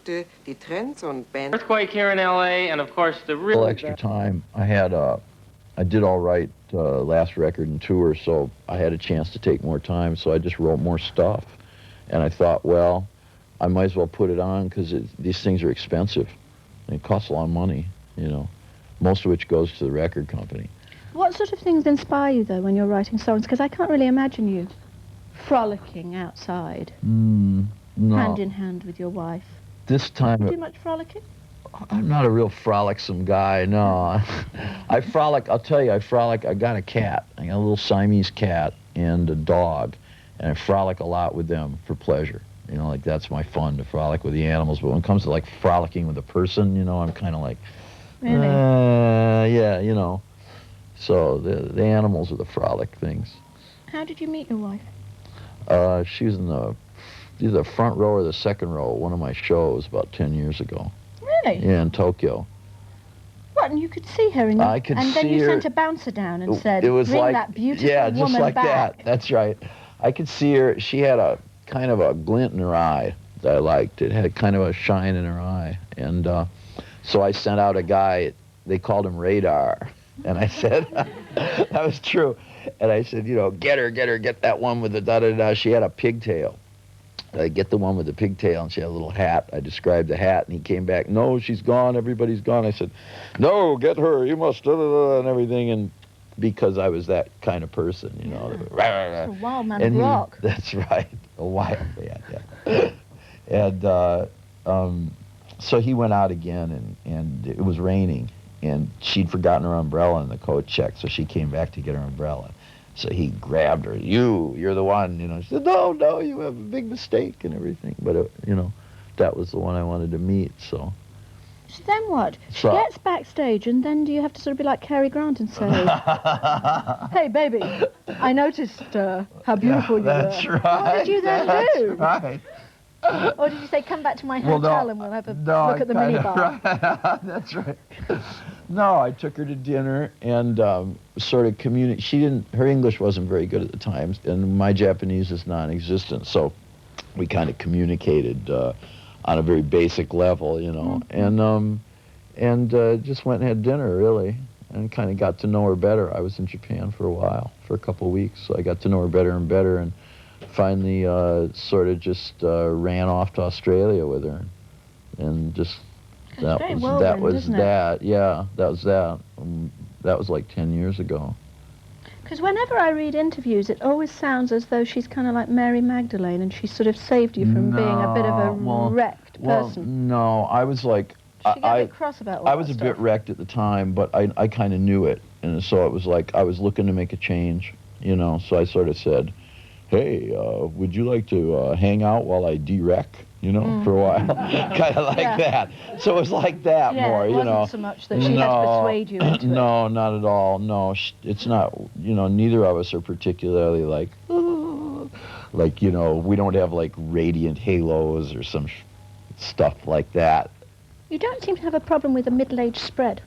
Die Trends und Bands. Earthquake here in LA, and of course the real extra time. I did all right last record and tour, so I had a chance to take more time, so I just wrote more stuff. And I thought, well, I might as well put it on because these things are expensive. It costs a lot of money, you know, most of which goes to the record company. What sort of things inspire you, though, when you're writing songs? Because I can't really imagine you frolicking outside, No. hand in hand with your wife. This time... Do you do much frolicking? I'm not a real frolicsome guy, no. I frolic, I'll tell you, I frolic. I got a cat. I got a little Siamese cat and a dog, and I frolic a lot with them for pleasure. You know, like that's my fun, to frolic with the animals. But when it comes to like frolicking with a person, you know, I'm kind of like, really? Yeah, you know. So the animals are the frolic things. How did you meet your wife? She was in either the front row or the second row at one of my shows about 10 years ago. Really? Yeah, in Tokyo. What, and you could see her in I could see her. And then you sent a bouncer down and said, it was bring like, that beautiful yeah, woman just like back. that. That's right. I could see her. She had a kind of a glint in her eye that I liked. It had kind of a shine in her eye. And so I sent out a guy. They called him Radar. And I said, that was true. And I said, you know, get that one with the da-da-da. She had a pigtail. Get the one with the pigtail, and she had a little hat. I described the hat, and he came back, no, she's gone, everybody's gone. I said, no, get her, you must, da-da-da, and everything, and because I was that kind of person, you know. A wild man of rock. That's right, a wild man, yeah. And so he went out again, and it was raining, and she'd forgotten her umbrella in the coat check, so she came back to get her umbrella. So he grabbed her. You're the one, you know. She said, no, you have a big mistake and everything. But, you know, that was the one I wanted to meet, so. So then what? She gets backstage, and then do you have to sort of be like Cary Grant and say, hey, baby, I noticed how beautiful you were. That's right. What did you then do? That's right. Or did you say, come back to my hotel and we'll have a look at the minibar? Right. That's right. No, I took her to dinner and sort of her English wasn't very good at the time, and my Japanese is non-existent, so we kind of communicated on a very basic level, you know, and just went and had dinner, really, and kind of got to know her better. I was in Japan for a while, for a couple of weeks, so I got to know her better and better, and finally sort of just ran off to Australia with her, and just that was that. Yeah, that was that. That was like 10 years ago. Because whenever I read interviews, it always sounds as though she's kind of like Mary Magdalene, and she sort of saved you from being a bit of a wrecked person. No, I was like, she got a bit cross about all I was a bit wrecked at the time, but I kind of knew it, and so it was like I was looking to make a change, you know. So I sort of said, hey, would you like to hang out while I de-wreck, you know, for a while? Kind of like that. So it was like that more, you know. It wasn't so much that she had to persuade you into No, not at all. No, it's not, you know, neither of us are particularly like, you know, we don't have like radiant halos or some stuff like that. You don't seem to have a problem with a middle-aged spread.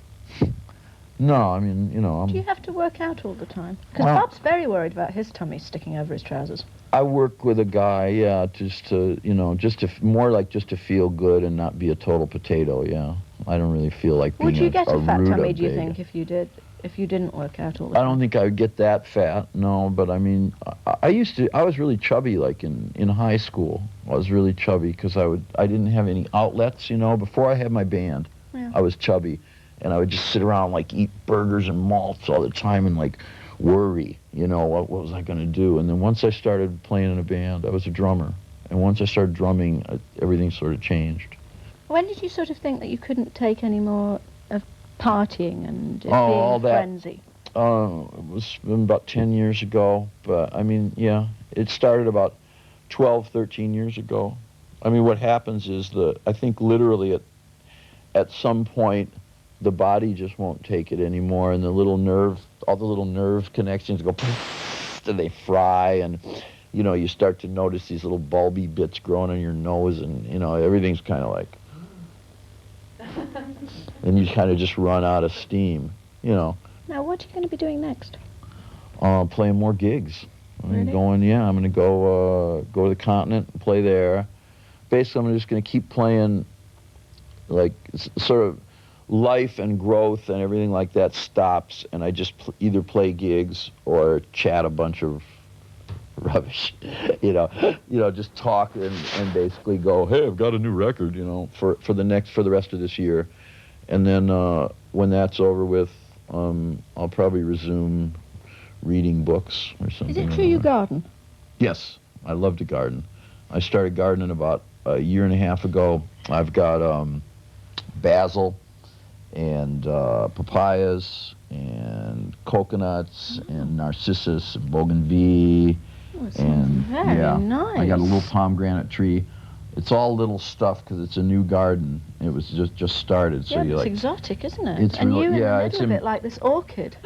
No, I mean, you know. Do you have to work out all the time? Because Bob's very worried about his tummy sticking over his trousers. I work with a guy, yeah, just to, you know, more like just to feel good and not be a total potato, yeah. I don't really feel like being Would you get a fat tummy, do you big. think, if you didn't work out all the time? I don't think I would get that fat, no, but I mean, I was really chubby, like in high school. I was really chubby because I didn't have any outlets, you know. Before I had my band, I was chubby. And I would just sit around, like, eat burgers and malts all the time and, like, worry, you know, what was I going to do? And then once I started playing in a band, I was a drummer. And once I started drumming, everything sort of changed. When did you sort of think that you couldn't take any more of partying and being all that frenzy? It was about 10 years ago. But, I mean, yeah, it started about 12, 13 years ago. I mean, what happens is I think literally at some point, the body just won't take it anymore, and all the little nerve connections go poof, and they fry, and, you know, you start to notice these little bulby bits growing on your nose, and, you know, everything's kind of like, and you kind of just run out of steam, you know. Now, what are you going to be doing next? Playing more gigs. Really? I'm going to go to the continent and play there. Basically, I'm just going to keep playing like sort of life and growth and everything like that stops, and I just either play gigs or chat a bunch of rubbish, just talk and basically go, hey, I've got a new record, for the rest of this year, and then when that's over with, I'll probably resume reading books or something. Is it true you garden? Yes, I love to garden. I started gardening about a year and a half ago. I've got basil and papayas and coconuts and narcissus and bougainville. Oh, it sounds And very nice. I got a little pomegranate tree. It's all little stuff because it's a new garden. It was just started. So it's exotic, isn't it? It's and really, you in the yeah, middle of it like this orchid.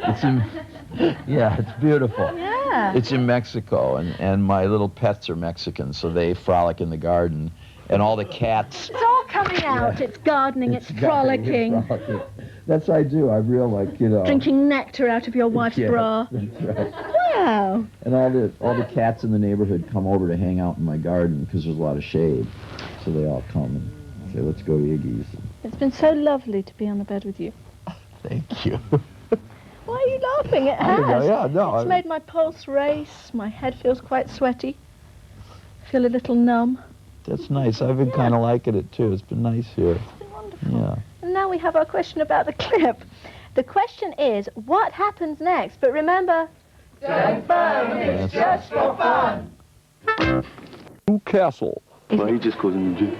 Yeah, it's beautiful. Yeah. It's in Mexico, and my little pets are Mexican, so they frolic in the garden. And all the cats... It's all coming out. Yeah. It's gardening, it's frolicking. That's what I do. I real drinking nectar out of your wife's bra. That's right. Wow. And all the cats in the neighborhood come over to hang out in my garden because there's a lot of shade. So they all come and say, let's go to Iggy's. It's been so lovely to be on the bed with you. Thank you. Why are you laughing? It has. It's made my pulse race. My head feels quite sweaty. I feel a little numb. That's nice. I've been kind of liking it, too. It's been nice here. It's been wonderful. Yeah. And now we have our question about the clip. The question is, what happens next? But remember... Don't phone, it's just for fun. Castle. Well, he just goes in the gym.